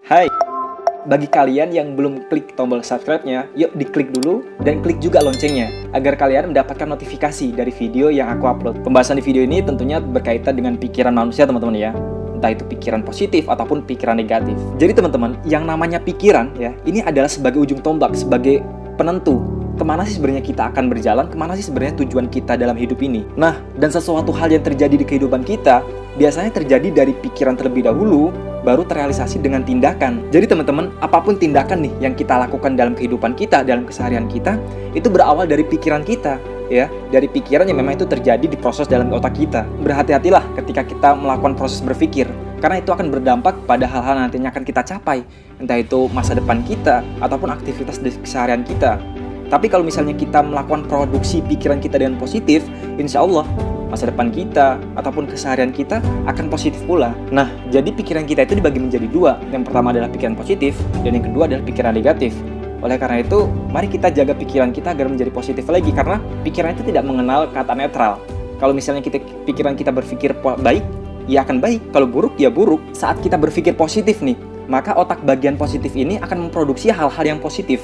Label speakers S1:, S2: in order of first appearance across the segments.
S1: Hai, bagi kalian yang belum klik tombol subscribe-nya, yuk diklik dulu dan klik juga loncengnya agar kalian mendapatkan notifikasi dari video yang aku upload. Pembahasan di video ini tentunya berkaitan dengan pikiran manusia, teman-teman ya. Entah itu pikiran positif ataupun pikiran negatif. Jadi teman-teman, yang namanya pikiran ya, ini adalah sebagai ujung tombak, sebagai penentu kemana sih sebenarnya kita akan berjalan, kemana sih sebenarnya tujuan kita dalam hidup ini. Nah, dan sesuatu hal yang terjadi di kehidupan kita, biasanya terjadi dari pikiran terlebih dahulu, baru terrealisasi dengan tindakan. Jadi teman-teman, apapun tindakan nih yang kita lakukan dalam kehidupan kita, dalam keseharian kita, itu berawal dari pikiran kita, ya, dari pikiran yang memang itu terjadi di proses dalam otak kita. Berhati-hatilah ketika kita melakukan proses berpikir, karena itu akan berdampak pada hal-hal nantinya akan kita capai, entah itu masa depan kita ataupun aktivitas di keseharian kita. Tapi kalau misalnya kita melakukan produksi pikiran kita dengan positif, insya Allah masa depan kita ataupun keseharian kita akan positif pula. Nah, jadi pikiran kita itu dibagi menjadi dua. Yang pertama adalah pikiran positif, dan yang kedua adalah pikiran negatif. Oleh karena itu, mari kita jaga pikiran kita agar menjadi positif lagi, karena pikiran itu tidak mengenal kata netral. Kalau misalnya pikiran kita berpikir baik, ya akan baik. Kalau buruk, ya buruk. Saat kita berpikir positif nih, maka otak bagian positif ini akan memproduksi hal-hal yang positif.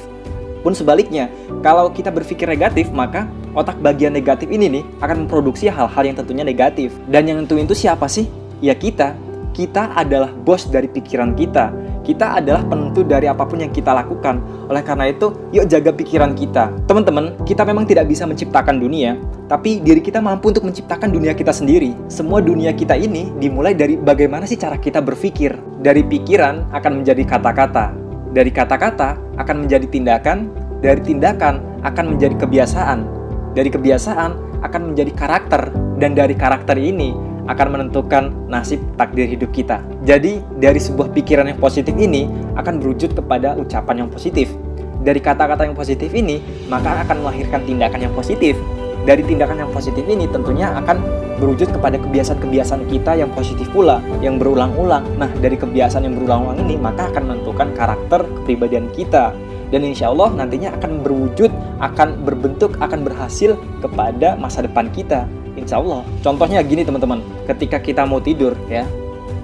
S1: Pun sebaliknya, kalau kita berpikir negatif, maka otak bagian negatif ini nih akan memproduksi hal-hal yang tentunya negatif. Dan yang nentuin itu siapa sih? Ya kita. Kita adalah bos dari pikiran kita. Kita adalah penentu dari apapun yang kita lakukan. Oleh karena itu, yuk jaga pikiran kita. Teman-teman, kita memang tidak bisa menciptakan dunia, tapi diri kita mampu untuk menciptakan dunia kita sendiri. Semua dunia kita ini dimulai dari bagaimana sih cara kita berpikir. Dari pikiran akan menjadi kata-kata. Dari kata-kata akan menjadi tindakan, dari tindakan akan menjadi kebiasaan, dari kebiasaan akan menjadi karakter, dan dari karakter ini akan menentukan nasib takdir hidup kita. Jadi, dari sebuah pikiran yang positif ini akan berwujud kepada ucapan yang positif. Dari kata-kata yang positif ini, maka akan melahirkan tindakan yang positif. Dari tindakan yang positif ini tentunya akan berwujud kepada kebiasaan-kebiasaan kita yang positif pula, yang berulang-ulang. Nah, dari kebiasaan yang berulang-ulang ini, maka akan menentukan karakter kepribadian kita. Dan insya Allah nantinya akan berwujud, akan berbentuk, akan berhasil kepada masa depan kita. Insya Allah. Contohnya gini teman-teman, ketika kita mau tidur ya,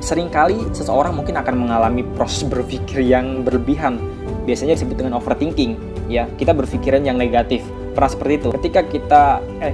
S1: seringkali seseorang mungkin akan mengalami proses berpikir yang berlebihan. Biasanya disebut dengan overthinking. Ya, kita berpikiran yang negatif. Pernah seperti itu. Ketika kita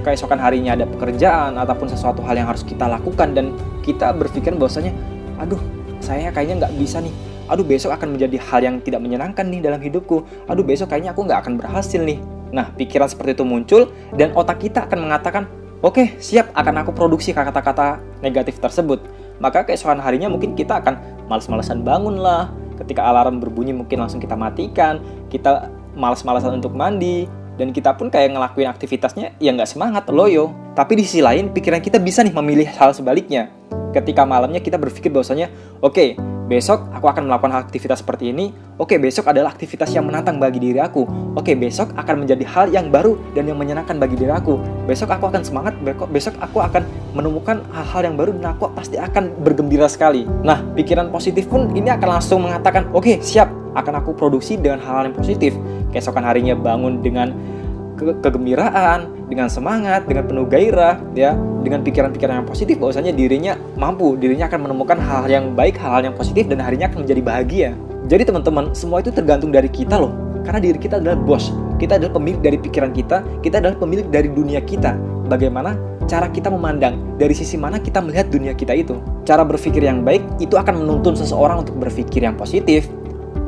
S1: keesokan harinya ada pekerjaan ataupun sesuatu hal yang harus kita lakukan dan kita berpikir bahwasanya, aduh, saya kayaknya nggak bisa nih. Aduh, besok akan menjadi hal yang tidak menyenangkan nih dalam hidupku. Aduh, besok kayaknya aku nggak akan berhasil nih. Nah, pikiran seperti itu muncul dan otak kita akan mengatakan, oke, siap, akan aku produksi kata-kata negatif tersebut. Maka keesokan harinya mungkin kita akan malas-malasan bangun lah. Ketika alarm berbunyi mungkin langsung kita matikan. Kita malas-malasan untuk mandi. Dan kita pun kayak ngelakuin aktivitasnya ya nggak semangat, loyo. Tapi di sisi lain, pikiran kita bisa nih memilih hal sebaliknya. Ketika malamnya kita berpikir bahwasanya, oke, besok aku akan melakukan aktivitas seperti ini. Oke, besok adalah aktivitas yang menantang bagi diri aku. Oke, besok akan menjadi hal yang baru dan yang menyenangkan bagi diri aku. Besok aku akan semangat, besok aku akan menemukan hal-hal yang baru dan aku pasti akan bergembira sekali. Nah, pikiran positif pun ini akan langsung mengatakan, oke, siap, akan aku produksi dengan hal-hal yang positif. Keesokan harinya bangun dengan kegembiraan, dengan semangat, dengan penuh gairah, ya, dengan pikiran-pikiran yang positif, bahwasanya dirinya mampu, dirinya akan menemukan hal-hal yang baik, hal-hal yang positif, dan harinya akan menjadi bahagia. Jadi teman-teman, semua itu tergantung dari kita loh, karena diri kita adalah bos, kita adalah pemilik dari pikiran kita adalah pemilik dari dunia kita. Bagaimana cara kita memandang, dari sisi mana kita melihat dunia kita itu. Cara berpikir yang baik itu akan menuntun seseorang untuk berpikir yang positif,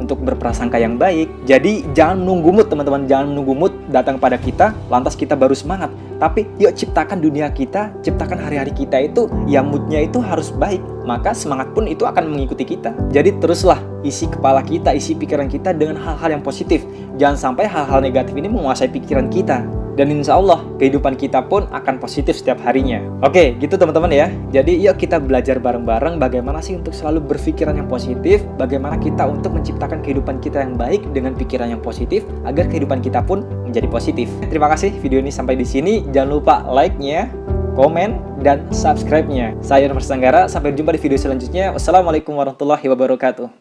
S1: untuk berprasangka yang baik. Jadi jangan menunggu mood teman-teman, jangan menunggu mood datang pada kita lantas kita baru semangat. Tapi yuk ciptakan dunia kita, ciptakan hari-hari kita itu ya moodnya itu harus baik, maka semangat pun itu akan mengikuti kita. Jadi teruslah isi kepala kita, isi pikiran kita dengan hal-hal yang positif. Jangan sampai hal-hal negatif ini menguasai pikiran kita. Dan insya Allah kehidupan kita pun akan positif setiap harinya. Oke, gitu teman-teman ya. Jadi yuk kita belajar bareng-bareng bagaimana sih untuk selalu berpikiran yang positif, bagaimana kita untuk menciptakan kehidupan kita yang baik dengan pikiran yang positif agar kehidupan kita pun menjadi positif. Terima kasih video ini sampai di sini. Jangan lupa like-nya, komen, dan subscribe-nya. Saya Nurman Sanggara, sampai jumpa di video selanjutnya. Wassalamualaikum warahmatullahi wabarakatuh.